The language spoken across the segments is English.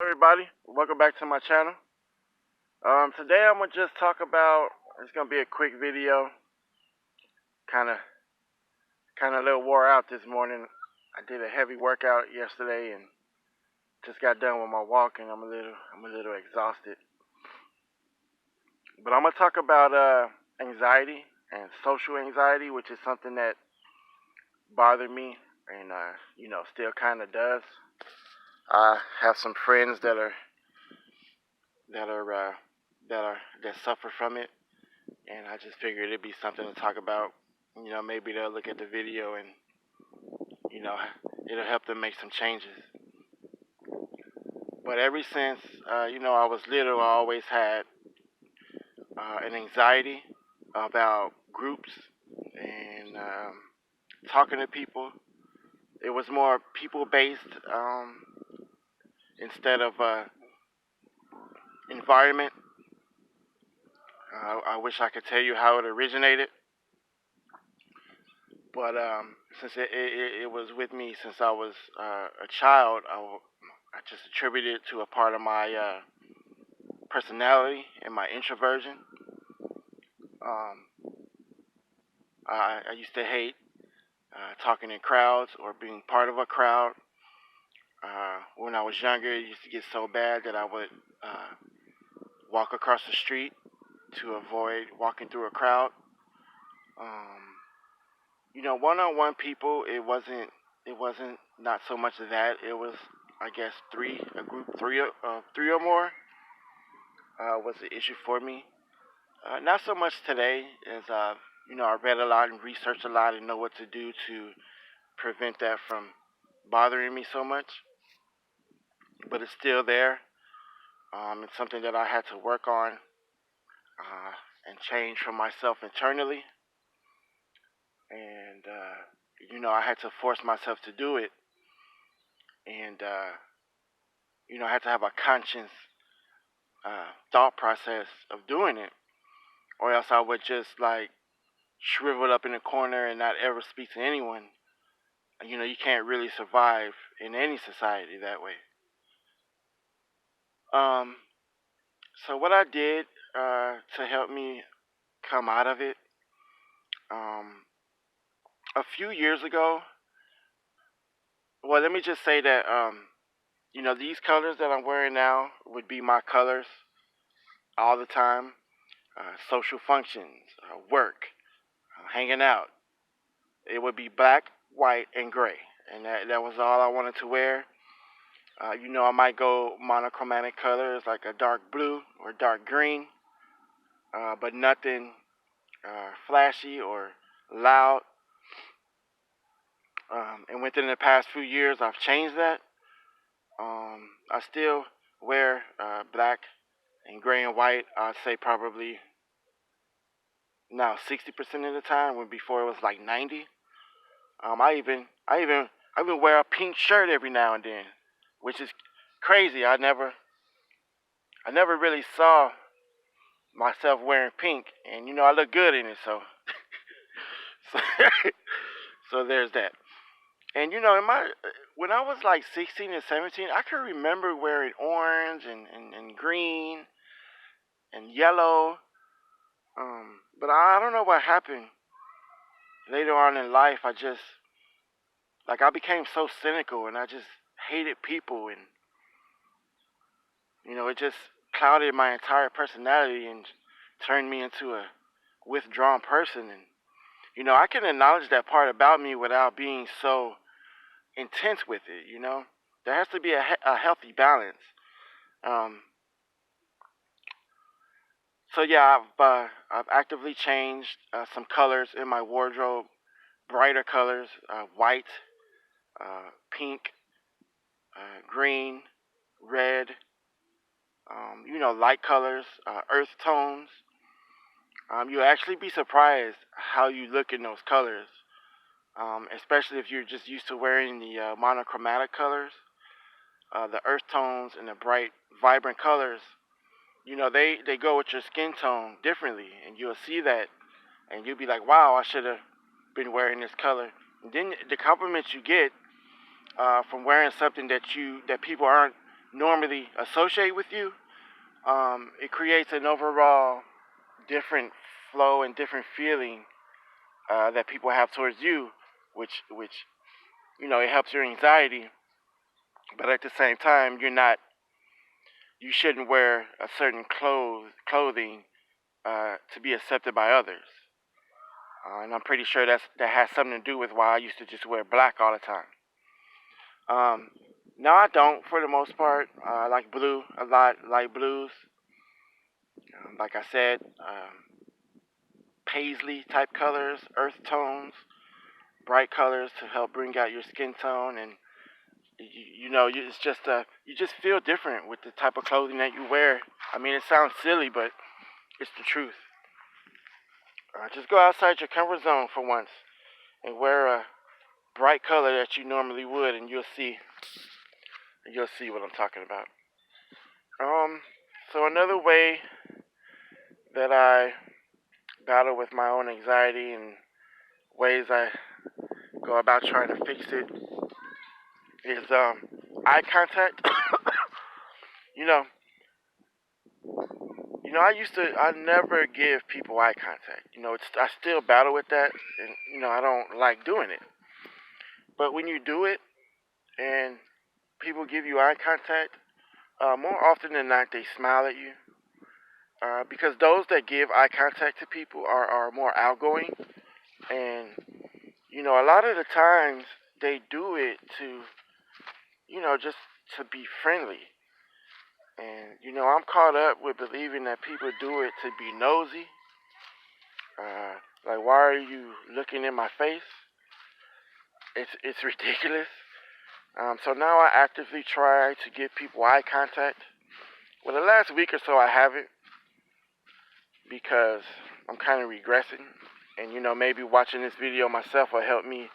Everybody, welcome back to my channel. Today I'm gonna just talk about. It's gonna be a quick video. Kind of, a little wore out this morning. I did a heavy workout yesterday and just got done with my walk, and I'm a little exhausted. But I'm gonna talk about anxiety and social anxiety, which is something that bothered me and still kind of does. I have some friends that are uh, that suffer from it, and I just figured it'd be something to talk about. Maybe they'll look at the video and you know it'll help them make some changes. But ever since I was little, I always had an anxiety about groups and talking to people. It was more people based instead of environment. I wish I could tell you how it originated, but since it was with me since I was a child, I just attributed it to a part of my personality and my introversion. Um, I used to hate talking in crowds or being part of a crowd. When I was younger, it used to get so bad that I would walk across the street to avoid walking through a crowd. Um, one-on-one people, it wasn't not so much of that. It was, I guess, a group three or more was the issue for me. Not so much today, as I read a lot and researched a lot and know what to do to prevent that from bothering me so much. But it's still there. It's something that I had to work on and change for myself internally. And I had to force myself to do it. And I had to have a conscious thought process of doing it, or else I would just like shrivel up in a corner and not ever speak to anyone. You can't really survive in any society that way. Um, so what I did to help me come out of it, um, a few years ago. Well, let me just say that these colors that I'm wearing now would be my colors all the time. Social functions, work, hanging out. It would be black, white, and gray, and that was all I wanted to wear. I might go monochromatic colors like a dark blue or dark green, but nothing flashy or loud. And within the past few years, I've changed that. I still wear black and gray and white. I'd say probably now 60% of the time, when before it was like 90. I even wear a pink shirt every now and then, which is crazy. I never really saw myself wearing pink, and I look good in it, so so, so there's that. And in my when I was like 16 and 17, I can remember wearing orange and green and yellow. But I don't know what happened later on in life. I became so cynical, and I just hated people, and it just clouded my entire personality and turned me into a withdrawn person. And I can acknowledge that part about me without being so intense with it. There has to be a healthy balance. Um, so yeah, I've actively changed some colors in my wardrobe, brighter colors, white, pink, green, red. Light colors, earth tones. You'll actually be surprised how you look in those colors, especially if you're just used to wearing the monochromatic colors. The earth tones and the bright, vibrant colors, they go with your skin tone differently, and you'll see that, and you'll be like, wow, I should have been wearing this color. And then the compliments you get from wearing something that people aren't normally associate with you, it creates an overall different flow and different feeling that people have towards you, which it helps your anxiety. But at the same time, you shouldn't wear a certain clothing to be accepted by others. And I'm pretty sure that has something to do with why I used to just wear black all the time. No, I don't for the most part. I like blue a lot, light blues. Like I said, paisley type colors, earth tones, bright colors to help bring out your skin tone, and it's just you just feel different with the type of clothing that you wear. I mean, it sounds silly, but it's the truth. Just go outside your comfort zone for once and wear a bright color that you normally would, and you'll see what I'm talking about. So another way that I battle with my own anxiety and ways I go about trying to fix it is eye contact. you know, I never give people eye contact. I still battle with that, and I don't like doing it. But when you do it and people give you eye contact, more often than not, they smile at you. Because those that give eye contact to people are more outgoing. And, a lot of the times they do it to, just to be friendly. And, I'm caught up with believing that people do it to be nosy. Like, why are you looking in my face? It's ridiculous. So now I actively try to give people eye contact. Well, the last week or so I haven't, because I'm kind of regressing. And, maybe watching this video myself will help me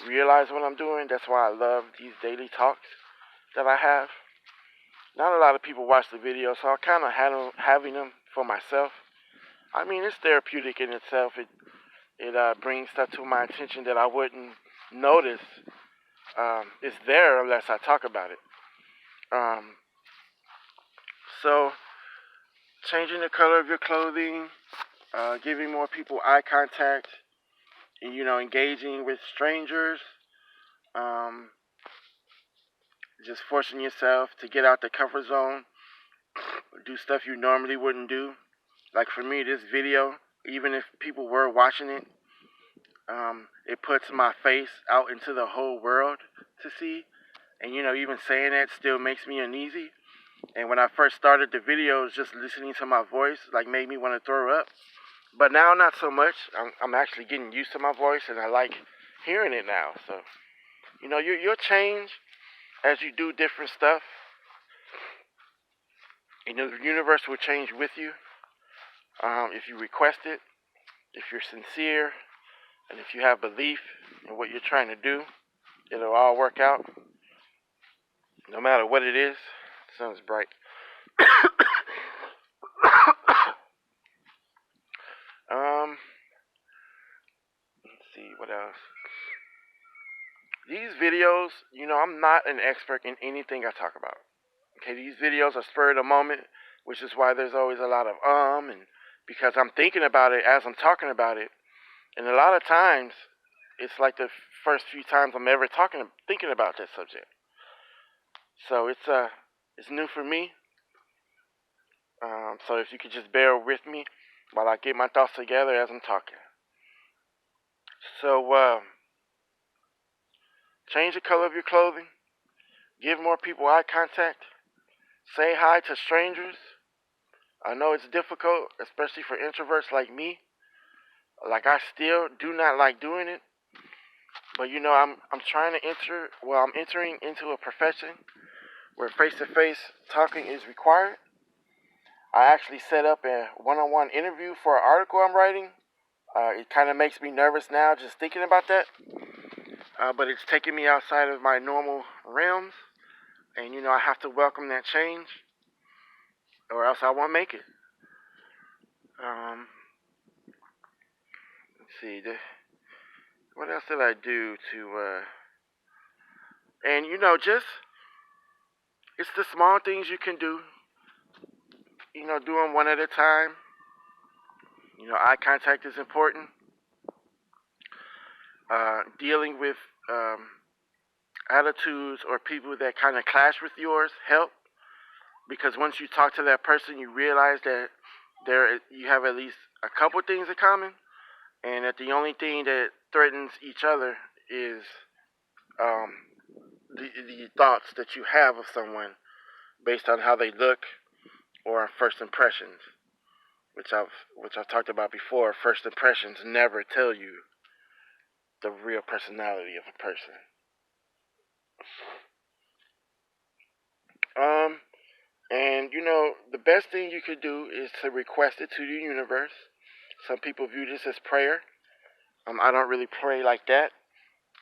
realize what I'm doing. That's why I love these daily talks that I have. Not a lot of people watch the video, so I kind of having them for myself. I mean, it's therapeutic in itself. It brings stuff to my attention that I wouldn't notice it's there unless I talk about it. So, changing the color of your clothing, giving more people eye contact, and, engaging with strangers, just forcing yourself to get out the comfort zone, do stuff you normally wouldn't do. Like for me, this video, even if people were watching it, it puts my face out into the whole world to see. And, even saying that still makes me uneasy. And when I first started the videos, just listening to my voice, made me want to throw up. But now, not so much. I'm actually getting used to my voice, and I like hearing it now. So, you'll change as you do different stuff. The universe will change with you if you request it, if you're sincere, and if you have belief in what you're trying to do. It'll all work out, no matter what it is. The sun's bright. Let's see what else. These videos, I'm not an expert in anything I talk about. Okay, these videos are spur of the moment, which is why there's always a lot of and because I'm thinking about it as I'm talking about it. And a lot of times, it's like the first few times I'm ever thinking about that subject. So it's new for me. So if you could just bear with me while I get my thoughts together as I'm talking. So change the color of your clothing. Give more people eye contact. Say hi to strangers. I know it's difficult, especially for introverts like me. I still do not like doing it. But I'm trying to I'm entering into a profession where face-to-face talking is required. I actually set up a one-on-one interview for an article I'm writing. It kind of makes me nervous now just thinking about that. But it's taking me outside of my normal realms. And, I have to welcome that change, or else I won't make it. Let's see. What else did I do to... And, just It's the small things you can do, do them one at a time. Eye contact is important. Dealing with attitudes or people that kind of clash with yours help, because once you talk to that person, you realize that you have at least a couple things in common, and that the only thing that threatens each other is um, the thoughts that you have of someone based on how they look or on first impressions, which I've talked about before. First impressions never tell you the real personality of a person. Um, and the best thing you could do is to request it to the universe. Some people view this as prayer. I don't really pray like that.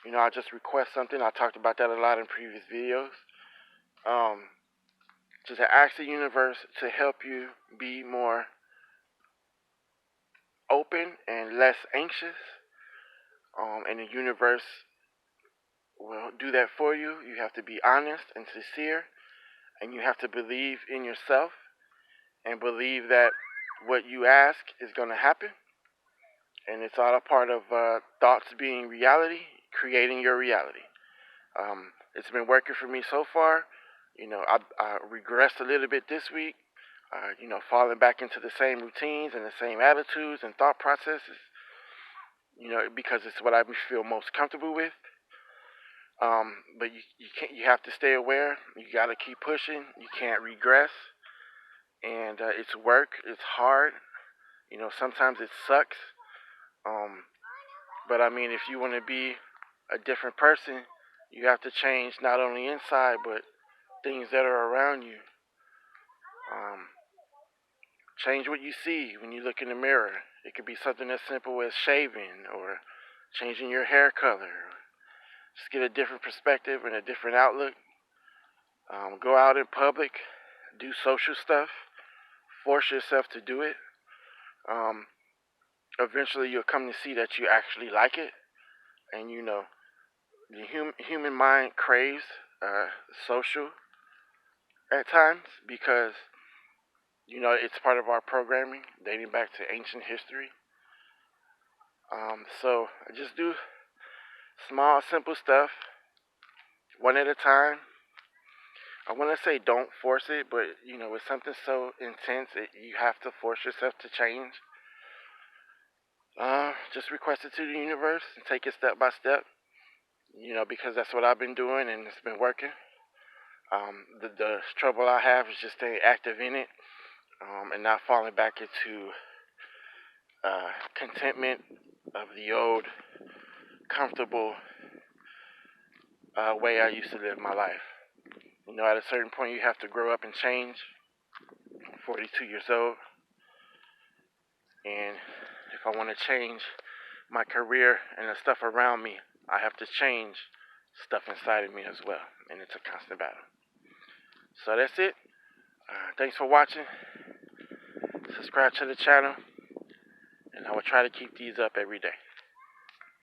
I just request something. I talked about that a lot in previous videos. Um, just to ask the universe to help you be more open and less anxious. And the universe will do that for you. You have to be honest and sincere, and you have to believe in yourself and believe that what you ask is going to happen. And it's all a part of thoughts being reality, creating your reality. It's been working for me so far. I regressed a little bit this week. Falling back into the same routines and the same attitudes and thought processes. Because it's what I feel most comfortable with. But you can't. You have to stay aware. You got to keep pushing. You can't regress. And it's work. It's hard. Sometimes it sucks. But I mean, if you want to be a different person, you have to change not only inside, but things that are around you. Change what you see when you look in the mirror. It could be something as simple as shaving or changing your hair color. Just get a different perspective and a different outlook. Go out in public, do social stuff, force yourself to do it. Eventually you'll come to see that you actually like it. And the human mind craves social at times, because it's part of our programming dating back to ancient history. So I just do small, simple stuff, one at a time. I want to say don't force it, but it's something so intense that you have to force yourself to change. Just request it to the universe and take it step by step. Because that's what I've been doing and it's been working. The trouble I have is just staying active in it, and not falling back into contentment of the old comfortable way I used to live my life. At a certain point you have to grow up and change. I'm 42 years old, and if I want to change my career and the stuff around me, I have to change stuff inside of me as well, and it's a constant battle. So that's it. Thanks for watching. Subscribe to the channel, and I will try to keep these up every day.